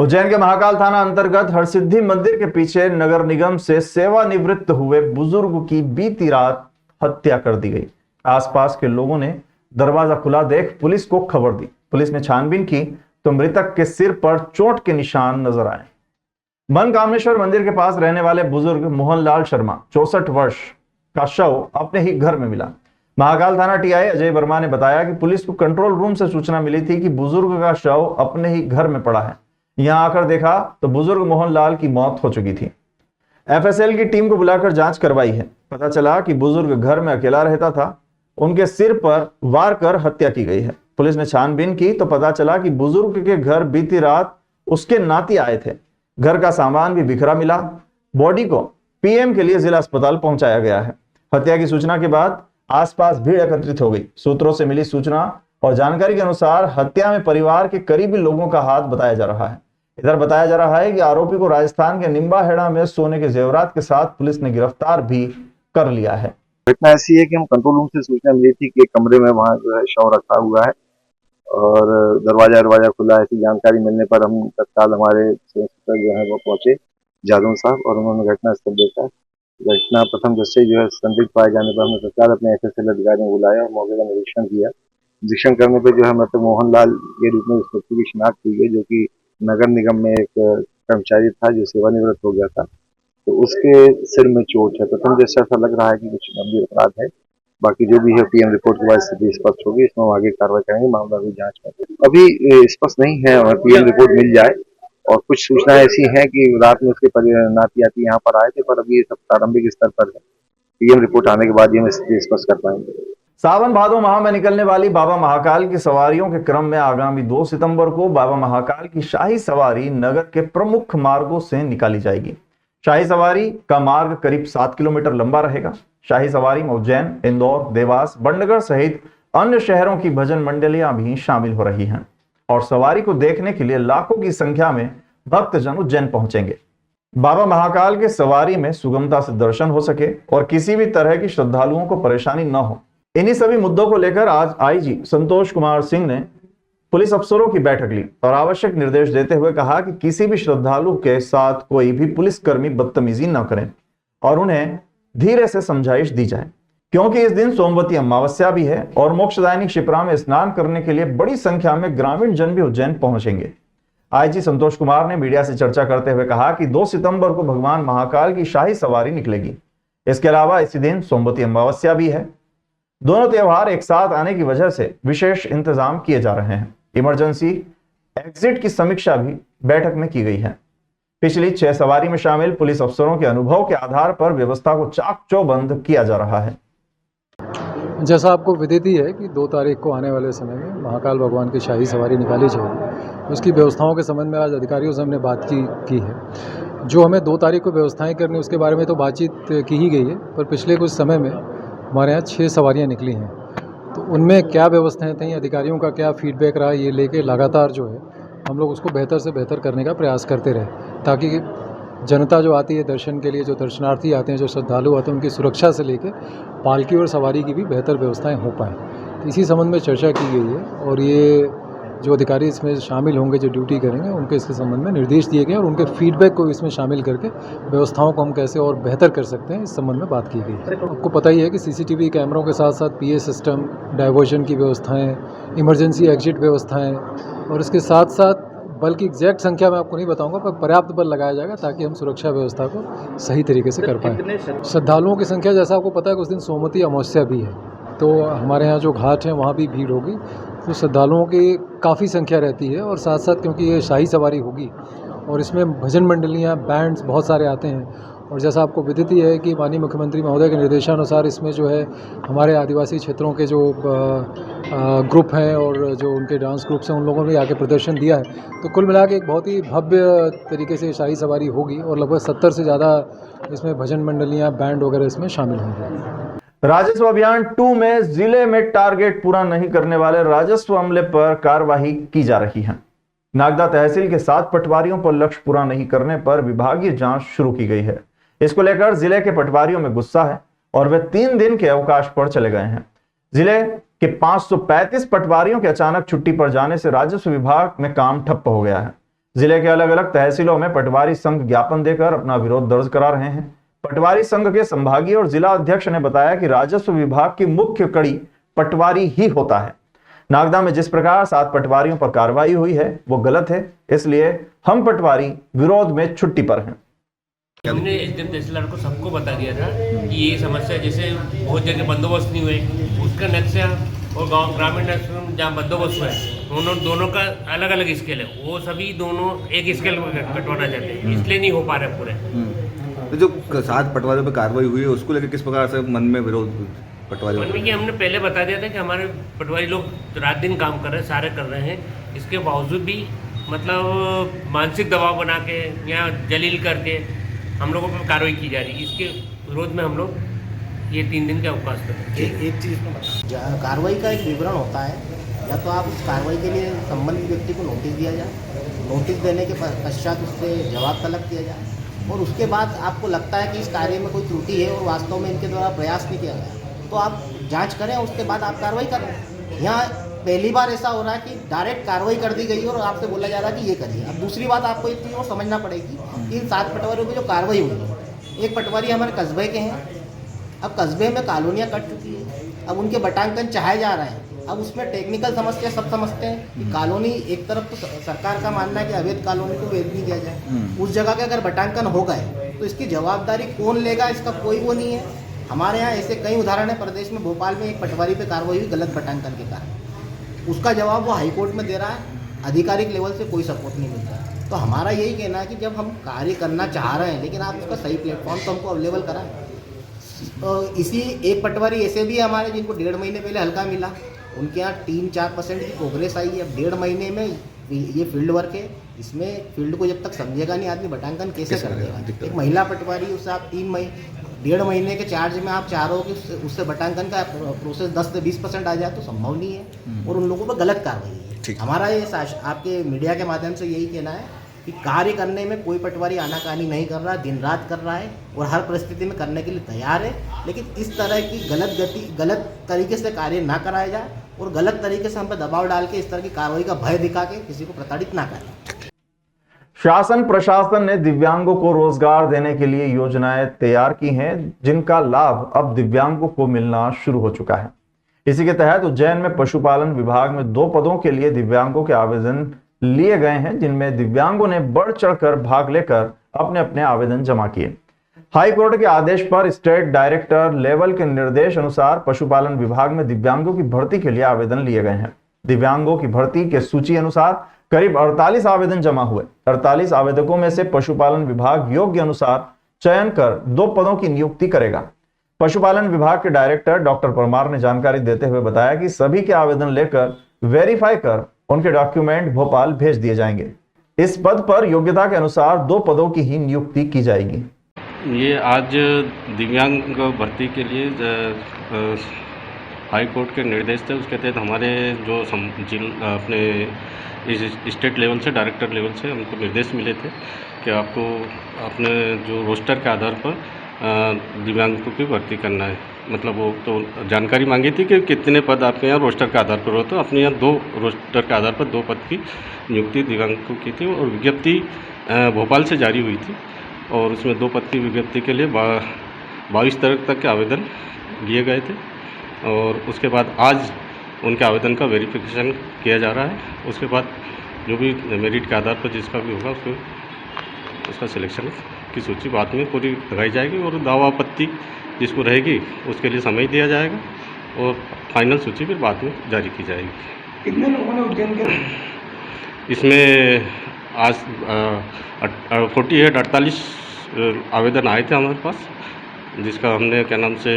उज्जैन के महाकाल थाना अंतर्गत हरसिद्धि मंदिर के पीछे नगर निगम से सेवानिवृत्त हुए बुजुर्ग की बीती रात हत्या कर दी गई। आसपास के लोगों ने दरवाजा खुला देख पुलिस को खबर दी। पुलिस ने छानबीन की तो मृतक के सिर पर चोट के निशान नजर आए। मनकामेश्वर मंदिर के पास रहने वाले बुजुर्ग मोहनलाल शर्मा 64 वर्ष का शव अपने ही घर में मिला। महाकाल थाना टीआई अजय वर्मा ने बताया कि पुलिस को कंट्रोल रूम से सूचना मिली थी कि बुजुर्ग का शव अपने ही घर में पड़ा है। यहां आकर देखा तो बुजुर्ग मोहनलाल की मौत हो चुकी थी। एफएसएल की टीम को बुलाकर जांच करवाई है। पता चला कि बुजुर्ग घर में अकेला रहता था। उनके सिर पर वार कर हत्या की गई है। पुलिस ने छानबीन की तो पता चला कि बुजुर्ग के घर बीती रात उसके नाती आए थे। घर का सामान भी बिखरा मिला। बॉडी को पीएम के लिए जिला अस्पताल पहुंचाया गया है। हत्या की सूचना के बाद आसपास भीड़ एकत्रित हो गई। सूत्रों से मिली सूचना और जानकारी के अनुसार हत्या में परिवार के करीबी लोगों का हाथ बताया जा रहा है। इधर बताया जा रहा है कि आरोपी को राजस्थान के निम्बाहेड़ा में सोने के जेवरात के साथ पुलिस ने गिरफ्तार भी कर लिया है। घटना ऐसी है कि हम कंट्रोल रूम से सूचना मिली थी कि एक कमरे में वहां जो है शव रखा हुआ है और दरवाजा खुला है। ऐसी जानकारी मिलने पर हम तत्काल हमारे इंस्पेक्टर जो है वो पहुंचे, जादव साहब, और उन्होंने घटना स्थल देखा। घटना प्रथम दृष्टया जो है संदिग्ध पाए जाने पर हमने तत्काल अपने एफएसएल अधिकारियों को बुलाया और मौके का निरीक्षण किया। निरीक्षण करने पर जो है मृतक मोहनलाल के रूप में उस व्यक्ति की शिनाख्त हुई है, जो कि नगर निगम में एक कर्मचारी था जो सेवानिवृत्त हो गया था। तो उसके सिर में चोट है। प्रथम दृष्टया ऐसा लग रहा है कि कुछ गंभीर अपराध है। बाकी जो भी है पीएम रिपोर्ट के बाद स्थिति स्पष्ट होगी। इसमें हम आगे कार्रवाई करेंगे। मामला अभी जांच में अभी स्पष्ट नहीं है। पीएम रिपोर्ट मिल जाए। और कुछ सूचना ऐसी है कि रात में उसके नाती आती यहाँ पर आए थे, पर अभी ये सब प्रारंभिक स्तर पर है। पीएम रिपोर्ट आने के बाद ही हम स्थिति स्पष्ट कर पाएंगे। सावन भादो माह में निकलने वाली बाबा महाकाल की सवारियों के क्रम में आगामी 2 सितंबर को बाबा महाकाल की शाही सवारी नगर के प्रमुख मार्गों से निकाली जाएगी। शाही सवारी का मार्ग करीब 7 किलोमीटर लंबा रहेगा। शाही सवारी में उज्जैन, इंदौर, देवास, बंडगर सहित अन्य शहरों की भजन मंडलियां भी शामिल हो रही हैं और सवारी को देखने के लिए लाखों की संख्या में भक्तजन उज्जैन पहुंचेंगे। बाबा महाकाल के सवारी में सुगमता से दर्शन हो सके और किसी भी तरह की श्रद्धालुओं को परेशानी न हो, इन्हीं सभी मुद्दों को लेकर आज आईजी संतोष कुमार सिंह ने पुलिस अफसरों की बैठक ली और आवश्यक निर्देश देते हुए कहा कि किसी भी श्रद्धालु के साथ कोई भी पुलिसकर्मी बदतमीजी न करें और उन्हें धीरे से समझाइश दी जाए, क्योंकि इस दिन सोमवती अमावस्या भी है और मोक्षदायिनी क्षिप्रा में स्नान करने के लिए बड़ी संख्या में ग्रामीण जन भी उज्जैन पहुंचेंगे। आईजी संतोष कुमार ने मीडिया से चर्चा करते हुए कहा कि 2 सितंबर को भगवान महाकाल की शाही सवारी निकलेगी। इसके अलावा इसी दिन सोमवती अमावस्या भी है। दोनों त्योहार एक साथ आने की वजह से विशेष इंतजाम किए जा रहे हैं। इमरजेंसी एग्जिट की समीक्षा भी बैठक में की गई है। पिछली 6 सवारी में शामिल पुलिस अफसरों के अनुभव के आधार पर व्यवस्था को चाक चौबंद किया जा रहा है। जैसा आपको विदित ही है कि 2 तारीख को आने वाले समय में महाकाल भगवान की शाही सवारी निकाली जाएगी। उसकी व्यवस्थाओं के संबंध में आज अधिकारियों से हमने बात की है। जो हमें 2 तारीख को व्यवस्थाएं करनी उसके बारे में तो बातचीत की ही गई है, पर पिछले कुछ समय में हमारे यहाँ 6 सवारियाँ निकली हैं। तो उनमें क्या व्यवस्थाएं थी, अधिकारियों का क्या फीडबैक रहा, ये लेके लगातार जो है हम लोग उसको बेहतर से बेहतर करने का प्रयास करते रहे, ताकि जनता जो आती है दर्शन के लिए, जो दर्शनार्थी आते हैं, जो श्रद्धालु आते हैं, उनकी सुरक्षा से लेकर पालकी और सवारी की भी बेहतर व्यवस्थाएं हो पाएँ। तो इसी संबंध में चर्चा की गई है और ये जो अधिकारी इसमें शामिल होंगे, जो ड्यूटी करेंगे, उनके इसके संबंध में निर्देश दिए गए और उनके फीडबैक को इसमें शामिल करके व्यवस्थाओं को हम कैसे और बेहतर कर सकते हैं, इस संबंध में बात की गई। आपको पता ही है कि सीसीटीवी कैमरों के साथ साथ पीए सिस्टम, डाइवर्जन की व्यवस्थाएँ, इमरजेंसी एग्जिट व्यवस्थाएँ और इसके साथ साथ बल की एग्जैक्ट संख्या मैं आपको नहीं बताऊंगा, पर पर्याप्त बल लगाया जाएगा ताकि हम सुरक्षा व्यवस्था को सही तरीके से कर पाएँ। श्रद्धालुओं की संख्या जैसा आपको पता है कि उस दिन सोमवती अमावस्या भी है, तो हमारे यहाँ जो घाट हैं वहाँ भी भीड़ होगी। तो श्रद्धालुओं की काफ़ी संख्या रहती है और साथ साथ क्योंकि ये शाही सवारी होगी और इसमें भजन मंडलियाँ, बैंड्स बहुत सारे आते हैं और जैसा आपको विदित ही है कि माननीय मुख्यमंत्री महोदय के निर्देशानुसार इसमें जो है हमारे आदिवासी क्षेत्रों के जो ग्रुप हैं और जो उनके डांस ग्रुप्स हैं, उन लोगों ने भी आके प्रदर्शन दिया है। तो कुल मिला के एक बहुत ही भव्य तरीके से शाही सवारी होगी और लगभग 70 से ज़्यादा इसमें भजन मंडलियाँ, बैंड वगैरह इसमें शामिल होंगे। राजस्व अभियान 2 में जिले में टारगेट पूरा नहीं करने वाले राजस्व अमले पर कार्रवाई की जा रही है। नागदा तहसील के 7 पटवारियों पर लक्ष्य पूरा नहीं करने पर विभागीय जांच शुरू की गई है। इसको लेकर जिले के पटवारियों में गुस्सा है और वे 3 दिन के अवकाश पर चले गए हैं। जिले के 535 पटवारियों के अचानक छुट्टी पर जाने से राजस्व विभाग में काम ठप्प हो गया है। जिले के अलग अलग तहसीलों में पटवारी संघ ज्ञापन देकर अपना विरोध दर्ज करा रहे हैं। पटवारी संघ के संभागीय और जिला अध्यक्ष ने बताया कि राजस्व विभाग की मुख्य कड़ी पटवारी ही होता है। नागदा में जिस प्रकार 7 पटवारियों पर कार्रवाई हुई है वो गलत है, इसलिए हम पटवारी विरोध में छुट्टी पर हैं। हमने एसडीएम तहसीलदार को सबको बता दिया था कि ये समस्या, जैसे बहुत जगह बंदोबस्त नहीं हुए, उसका नक्शा और गांव ग्रामीण नक्शा जहाँ बंदोबस्त हुआ है उन्होंने दोनों का अलग अलग स्केल है, वो सभी दोनों एक स्केल में कटवाना चाहते हैं, इसलिए नहीं हो पा रहा पूरे। तो जो 7 पटवारियों पर कार्रवाई हुई है उसको लेकर किस प्रकार से मन में विरोध पटवारियों मन में कि हमने पहले बता दिया था कि हमारे पटवारी लोग रात दिन काम कर रहे हैं, सारे कर रहे हैं, इसके बावजूद भी मतलब मानसिक दबाव बना के या जलील करके हम लोगों पर कार्रवाई की जा रही है। इसके विरोध में हम लोग ये 3 दिन का अवकाश करें। एक चीज़ में बता, कार्रवाई का एक विवरण होता है, या तो आप उस कार्रवाई के लिए संबंधित व्यक्ति को नोटिस दिया जाए, नोटिस देने के पश्चात उससे जवाब तलब किया जाए, और उसके बाद आपको लगता है कि इस कार्य में कोई त्रुटि है और वास्तव में इनके द्वारा प्रयास नहीं किया गया, तो आप जांच करें, उसके बाद आप कार्रवाई करें। यहाँ पहली बार ऐसा हो रहा है कि डायरेक्ट कार्रवाई कर दी गई और आपसे बोला जा रहा है कि ये करिए। अब दूसरी बात आपको एक चीज़ और समझना पड़ेगी कि इन 7 पटवारियों पर जो कार्रवाई हुई है, एक पटवारी हमारे कस्बे के हैं, अब कस्बे में कॉलोनियाँ कट चुकी है, अब उनके बटांकन चाहे जा रहे हैं। अब उसमें टेक्निकल समस्या सब समझते हैं कि कॉलोनी एक तरफ तो सरकार का मानना है कि अवैध कॉलोनी को वेद नहीं दिया जाए, उस जगह के अगर बटांकन हो गए तो इसकी जवाबदारी कौन लेगा, इसका कोई वो नहीं है। हमारे यहाँ ऐसे कई उदाहरण है प्रदेश में। भोपाल में एक पटवारी पे कार्रवाई हुई गलत बटांकन के कारण, उसका जवाब वो हाईकोर्ट में दे रहा है, आधिकारिक लेवल से कोई सपोर्ट नहीं मिल रहा। तो हमारा यही कहना है कि जब हम कार्य करना चाह रहे हैं, लेकिन आप उसका सही प्लेटफॉर्म तो हमको अवेलेबल कराएं। इसी एक पटवारी ऐसे भी है हमारे जिनको 1.5 महीने पहले हल्का मिला, उनके यहाँ 3-4% की प्रोग्रेस आई है। अब 1.5 महीने में ये फील्ड वर्क है, इसमें फील्ड को जब तक समझेगा नहीं आदमी, बटांकन कैसे कर देगा। एक महिला पटवारी, उससे आप 1.5 महीने के चार्ज में आप चाह रहे हो कि उससे बटांकन का प्रोसेस 10 से 20% आ जाए, तो संभव नहीं है, और उन लोगों पर गलत कार्रवाई है। हमारा ये आपके मीडिया के माध्यम से यही कहना है कि कार्य करने में कोई पटवारी आनाकानी नहीं कर रहा, दिन रात कर रहा है और हर परिस्थिति में करने के लिए तैयार है, लेकिन इस तरह की गलत तरीके से कार्य ना कराया जाए और गलत तरीके से हम पे दबाव डाल के इस तरह की कार्रवाई का भय दिखा के किसी को प्रताड़ित ना करें। शासन प्रशासन ने दिव्यांगों को रोजगार देने के लिए योजनाएं तैयार की हैं, जिनका लाभ अब दिव्यांगों को मिलना शुरू हो चुका है। इसी के तहत उज्जैन में पशुपालन विभाग में 2 पदों के लिए दिव्यांगों के आवेदन लिए गए हैं, जिनमें दिव्यांगों ने बढ़ चढ़कर भाग लेकर अपने अपने आवेदन जमा किए। हाई कोर्ट के आदेश पर स्टेट डायरेक्टर लेवल के निर्देश अनुसार पशुपालन विभाग में दिव्यांगों की भर्ती के लिए आवेदन लिए गए हैं। दिव्यांगों की भर्ती के सूची अनुसार करीब 48 आवेदन जमा हुए। 48 आवेदकों में से पशुपालन विभाग योग्य अनुसार चयन कर 2 पदों की नियुक्ति करेगा। पशुपालन विभाग के डायरेक्टर डॉक्टर परमार ने जानकारी देते हुए बताया कि सभी के आवेदन लेकर वेरीफाई कर उनके डॉक्यूमेंट भोपाल भेज दिए जाएंगे। इस पद पर योग्यता के अनुसार 2 पदों की ही नियुक्ति की जाएगी। ये आज दिव्यांग भर्ती के लिए हाई कोर्ट के निर्देश थे, उसके तहत हमारे जो अपने इस स्टेट लेवल से, डायरेक्टर लेवल से हमको निर्देश मिले थे कि आपको अपने जो रोस्टर के आधार पर दिव्यांगों की भर्ती करना है। मतलब वो तो जानकारी मांगी थी कि कितने पद आपके यहाँ रोस्टर के आधार पर हो, तो अपने यहाँ 2 रोस्टर के आधार पर 2 पद की नियुक्ति दिव्यांगों की थी और विज्ञप्ति भोपाल से जारी हुई थी और उसमें 2 पद की विज्ञप्ति के लिए 22 तारीख तक के आवेदन लिए गए थे और उसके बाद आज उनके आवेदन का वेरिफिकेशन किया जा रहा है। उसके बाद जो भी मेरिट के आधार पर जिसका भी होगा उसका सिलेक्शन की सूची बाद में पूरी लगाई जाएगी और दावा आपत्ति जिसको रहेगी उसके लिए समय दिया जाएगा और फाइनल सूची फिर बाद में जारी की जाएगी। कितने लोगों ने उज्जैन के इसमें आज 48 आवेदन आए थे हमारे पास, जिसका हमने क्या नाम से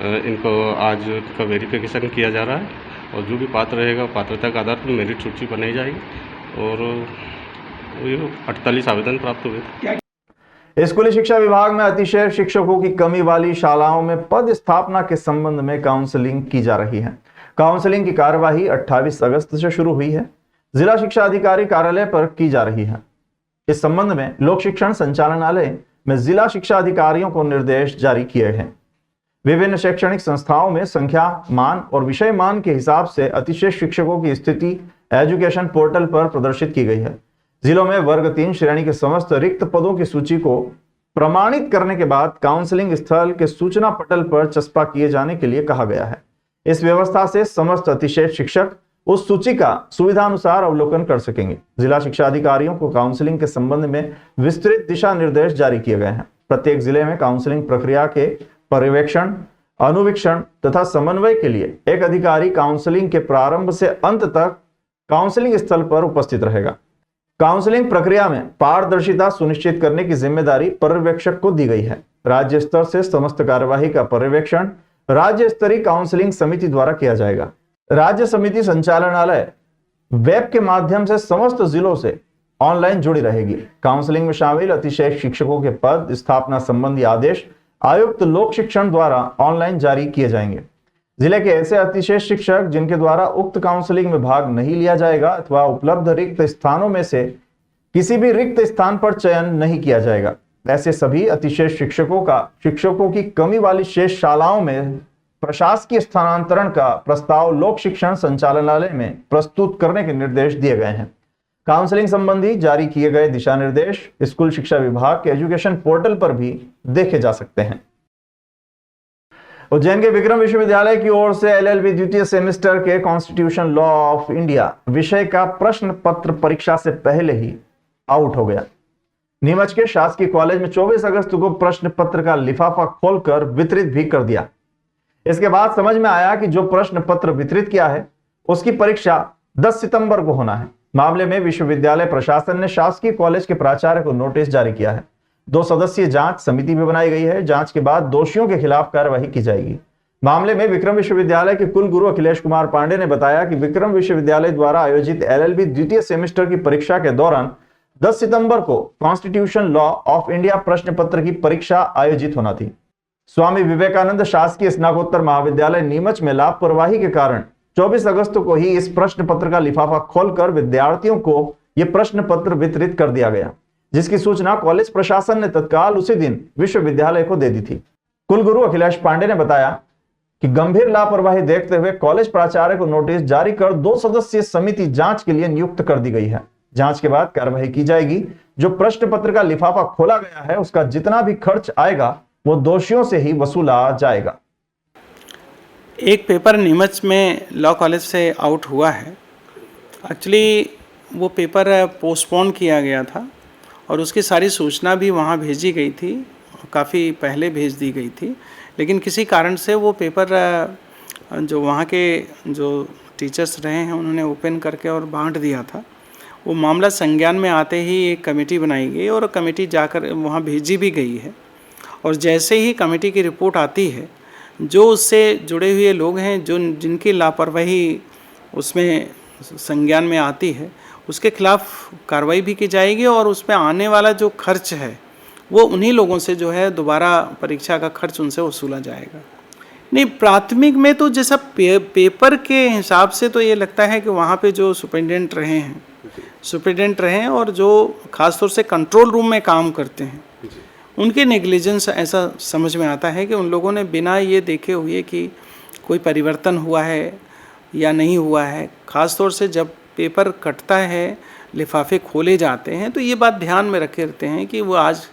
इनको आज का वेरिफिकेशन किया जा रहा है और जो भी पात्र रहेगा पात्रता के आधार पर मेरिट सूची बनाई जाएगी और ये 48 आवेदन प्राप्त हुए थे। स्कूली शिक्षा विभाग में अतिशय शिक्षकों की कमी वाली शालाओं में पद स्थापना के संबंध में काउंसलिंग की जा रही है। काउंसलिंग की कार्यवाही 28 अगस्त से शुरू हुई है, जिला शिक्षा अधिकारी कार्यालय पर की जा रही है। इस संबंध में लोक शिक्षण संचालनालय में जिला शिक्षा अधिकारियों को निर्देश जारी किए हैं। विभिन्न शैक्षणिक संस्थाओं में संख्या मान और विषय मान के हिसाब से अतिशय शिक्षकों की स्थिति एजुकेशन पोर्टल पर प्रदर्शित की गई है। जिलों में वर्ग 3 श्रेणी के समस्त रिक्त पदों की सूची को प्रमाणित करने के बाद काउंसलिंग स्थल के सूचना पटल पर चस्पा किए जाने के लिए कहा गया है। इस व्यवस्था से समस्त अतिशेष शिक्षक उस सूची का सुविधानुसार अवलोकन कर सकेंगे। जिला शिक्षा अधिकारियों को काउंसलिंग के संबंध में विस्तृत दिशा निर्देश जारी किए गए हैं। प्रत्येक जिले में काउंसलिंग प्रक्रिया के पर्यवेक्षण, अनुवीक्षण तथा समन्वय के लिए एक अधिकारी काउंसलिंग के प्रारंभ से अंत तक काउंसलिंग स्थल पर उपस्थित रहेगा। काउंसलिंग प्रक्रिया में पारदर्शिता सुनिश्चित करने की जिम्मेदारी पर्यवेक्षक को दी गई है। राज्य स्तर से समस्त कार्यवाही का पर्यवेक्षण राज्य स्तरीय काउंसलिंग समिति द्वारा किया जाएगा। राज्य समिति संचालनालय वेब के माध्यम से समस्त जिलों से ऑनलाइन जुड़ी रहेगी। काउंसलिंग में शामिल अतिशेष शिक्षकों के पद स्थापना संबंधी आदेश आयुक्त लोक शिक्षण द्वारा ऑनलाइन जारी किए जाएंगे। जिले के ऐसे अतिशेष शिक्षक जिनके द्वारा उक्त काउंसलिंग में भाग नहीं लिया जाएगा अथवा उपलब्ध रिक्त स्थानों में से किसी भी रिक्त स्थान पर चयन नहीं किया जाएगा, ऐसे सभी अतिशेष शिक्षकों की कमी वाली शेष शालाओं में प्रशासकीय स्थानांतरण का प्रस्ताव लोक शिक्षण संचालनालय में प्रस्तुत करने के निर्देश दिए गए हैं। काउंसलिंग संबंधी जारी किए गए दिशा निर्देश स्कूल शिक्षा विभाग के एजुकेशन पोर्टल पर भी देखे जा सकते हैं। उज्जैन के विक्रम विश्वविद्यालय की ओर से एलएलबी द्वितीय सेमेस्टर के कॉन्स्टिट्यूशन लॉ ऑफ इंडिया विषय का प्रश्न पत्र परीक्षा से पहले ही आउट हो गया। नीमच के शासकीय कॉलेज में 24 अगस्त को प्रश्न पत्र का लिफाफा खोलकर वितरित भी कर दिया। इसके बाद समझ में आया कि जो प्रश्न पत्र वितरित किया है उसकी परीक्षा 10 सितंबर को होना है। मामले में विश्वविद्यालय प्रशासन ने शासकीय कॉलेज के प्राचार्य को नोटिस जारी किया है। 2 सदस्यीय जांच समिति भी बनाई गई है। जांच के बाद दोषियों के खिलाफ कार्रवाई की जाएगी। मामले में विक्रम विश्वविद्यालय के कुलगुरु अखिलेश कुमार पांडे ने बताया कि विक्रम विश्वविद्यालय द्वारा आयोजित एलएलबी द्वितीय सेमेस्टर की परीक्षा के दौरान 10 सितंबर को कॉन्स्टिट्यूशन लॉ ऑफ इंडिया प्रश्न पत्र की परीक्षा आयोजित होना थी। स्वामी विवेकानंद शासकीय स्नातकोत्तर महाविद्यालय नीमच में लापरवाही के कारण 24 अगस्त को ही इस प्रश्न पत्र का लिफाफा खोलकर विद्यार्थियों को यह प्रश्न पत्र वितरित कर दिया गया, जिसकी सूचना कॉलेज प्रशासन ने तत्काल उसी दिन विश्वविद्यालय को दे दी थी। कुलगुरु अखिलेश पांडे ने बताया कि गंभीर लापरवाही देखते हुए कॉलेज प्राचार्य को नोटिस जारी कर 2 सदस्यीय समिति जांच के लिए नियुक्त कर दी गई है। जांच के बाद कार्रवाई की जाएगी। जो प्रश्न पत्र का लिफाफा खोला गया है उसका जितना भी खर्च आएगा वो दोषियों से ही वसूला जाएगा। एक पेपर नीमच में लॉ कॉलेज से आउट हुआ है। एक्चुअली वो पेपर पोस्टपोन किया गया था और उसकी सारी सूचना भी वहाँ भेजी गई थी, काफ़ी पहले भेज दी गई थी, लेकिन किसी कारण से वो पेपर जो वहाँ के जो टीचर्स रहे हैं उन्होंने ओपन करके और बांट दिया था। वो मामला संज्ञान में आते ही एक कमेटी बनाई गई और कमेटी जाकर वहाँ भेजी भी गई है। और जैसे ही कमेटी की रिपोर्ट आती है, जो उससे जुड़े हुए लोग हैं जिनकी लापरवाही उसमें संज्ञान में आती है उसके खिलाफ कार्रवाई भी की जाएगी और उसमें आने वाला जो खर्च है वो उन्हीं लोगों से जो है दोबारा परीक्षा का खर्च उनसे वसूला जाएगा। नहीं, प्राथमिक में तो जैसा पेपर के हिसाब से तो ये लगता है कि वहाँ पे जो सुपरिटेंडेंट रहे हैं और जो ख़ासतौर से कंट्रोल रूम में काम करते हैं उनके नेग्लिजेंस ऐसा समझ में आता है कि उन लोगों ने बिना ये देखे हुए कि कोई परिवर्तन हुआ है या नहीं हुआ है, ख़ासतौर से जब पेपर कटता है, लिफाफे खोले जाते हैं तो ये बात ध्यान में रखे रहते हैं कि वो आज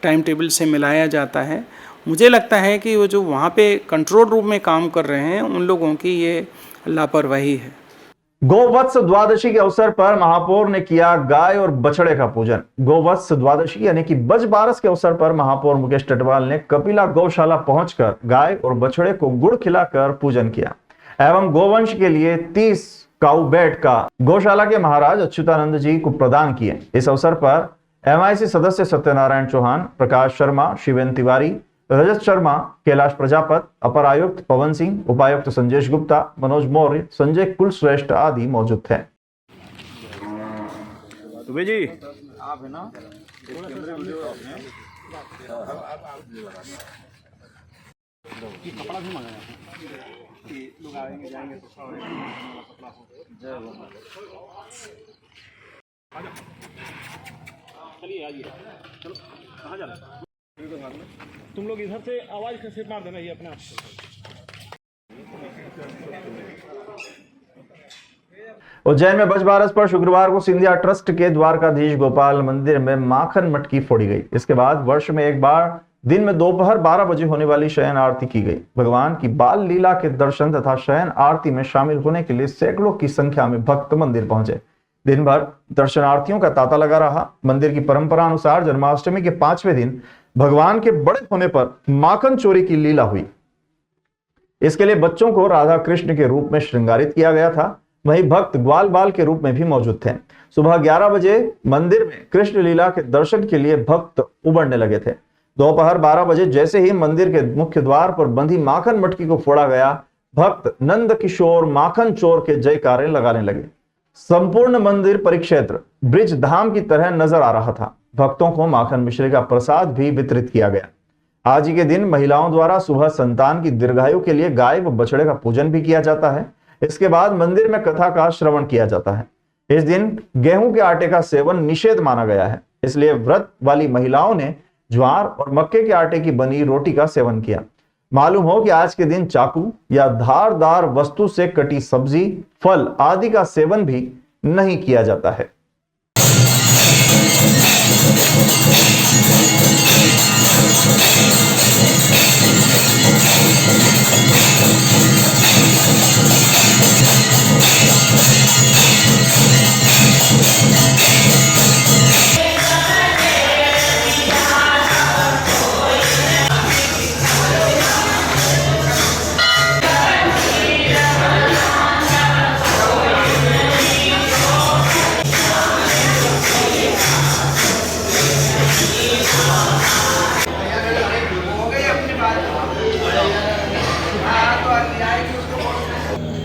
टाइम टेबल से मिलाया जाता है। मुझे लगता है कि वो जो वहाँ पे कंट्रोल रूम में काम कर रहे हैं उन लोगों की ये लापरवाही है। गोवत्स द्वादशी के अवसर पर महापौर ने किया गाय और बछड़े का पूजन। गोवत्स द्वादशी यानी कि बज बारस के अवसर पर महापौर मुकेश टटवाल ने कपिला गौशाला पहुंचकर गाय और बछड़े को गुड़ खिलाकर पूजन किया एवं गोवंश के लिए 30 काऊ बैट का गौशाला के महाराज अच्युतानंद जी को प्रदान किए। इस अवसर पर एमआईसी सदस्य सत्यनारायण चौहान, प्रकाश शर्मा, शिवेन तिवारी, रजत शर्मा, कैलाश प्रजापत, अपर आयुक्त पवन सिंह, उपायुक्त संजेश गुप्ता, मनोज मौर्य, संजय कुलश्रेष्ठ आदि मौजूद थे। आप है ना कपड़ा भी मंगाया लोग आएंगे जाएंगे तो चलिए आइए, चलो कहाँ जा रहे हैं? तुम लोग इधर से आवाज कैसे मार देना ये अपने आप से। उज्जैन में बजबारस पर शुक्रवार को सिंधिया ट्रस्ट के द्वारकाधीश गोपाल मंदिर में माखन मटकी फोड़ी गई। इसके बाद वर्ष में एक बार दिन में दोपहर 12 बजे होने वाली शयन आरती की गई। भगवान की बाल लीला के दर्शन तथा शयन आरती में शामिल होने के लिए सैकड़ों की संख्या में भक्त मंदिर पहुंचे। दिन भर दर्शनार्थियों का तांता लगा रहा। मंदिर की परंपरा अनुसार जन्माष्टमी के 5वें दिन भगवान के बड़े होने पर माखन चोरी की लीला हुई। इसके लिए बच्चों को राधा कृष्ण के रूप में श्रृंगारित किया गया था। वहीं भक्त ग्वाल बाल के रूप में भी मौजूद थे। सुबह 11 बजे मंदिर में कृष्ण लीला के दर्शन के लिए भक्त उमड़ने लगे थे। दोपहर 12 बजे जैसे ही मंदिर के मुख्य द्वार पर बंधी माखन मटकी को फोड़ा गया, भक्त नंद किशोर माखन चोर के जयकारे लगाने लगे। संपूर्ण मंदिर परिक्षेत्र ब्रिज धाम की तरह नजर आ रहा था। भक्तों को माखन मिश्री का प्रसाद भी वितरित किया गया। आज ही के दिन महिलाओं द्वारा सुबह संतान की दीर्घायु के लिए गाय व बछड़े का पूजन भी किया जाता है। इसके बाद मंदिर में कथा का श्रवण किया जाता है। इस दिन गेहूं के आटे का सेवन निषेध माना गया है, इसलिए व्रत वाली महिलाओं ने ज्वार और मक्के के आटे की बनी रोटी का सेवन किया। मालूम हो कि आज के दिन चाकू या धारदार वस्तु से कटी सब्जी, फल आदि का सेवन भी नहीं किया जाता है।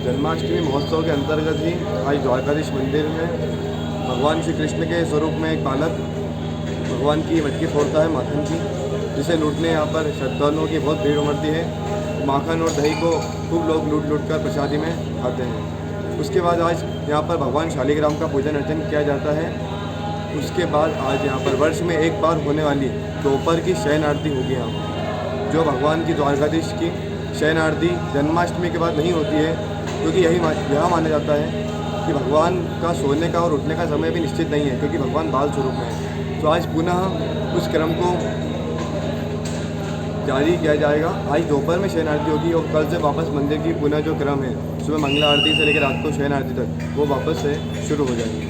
जन्माष्टमी महोत्सव के अंतर्गत ही आज द्वारकाधीश मंदिर में भगवान श्री कृष्ण के स्वरूप में एक बालक भगवान की मटकी फोड़ता है माखन की, जिसे लूटने यहाँ पर श्रद्धालुओं की बहुत भीड़ उमड़ती है। माखन और दही को खूब लोग लूट कर प्रसादी में खाते हैं। उसके बाद आज यहाँ पर भगवान शालिग्राम का पूजन अर्चन किया जाता है। उसके बाद आज यहाँ पर वर्ष में एक बार होने वाली दोपहर की शयन आरती होगी यहाँ पर, जो भगवान की द्वारकाधीश की शयन आरती जन्माष्टमी के बाद नहीं होती है, क्योंकि यह माना जाता है कि भगवान का सोने का और उठने का समय भी निश्चित नहीं है, क्योंकि भगवान बाल स्वरूप में है। तो आज पुनः उस क्रम को जारी किया जाएगा। आज दोपहर में शयन आरती होगी और कल से वापस मंदिर की पुनः जो क्रम है, सुबह मंगला आरती से लेकर रात को शयन आरती तक, वो वापस से शुरू हो जाएगी।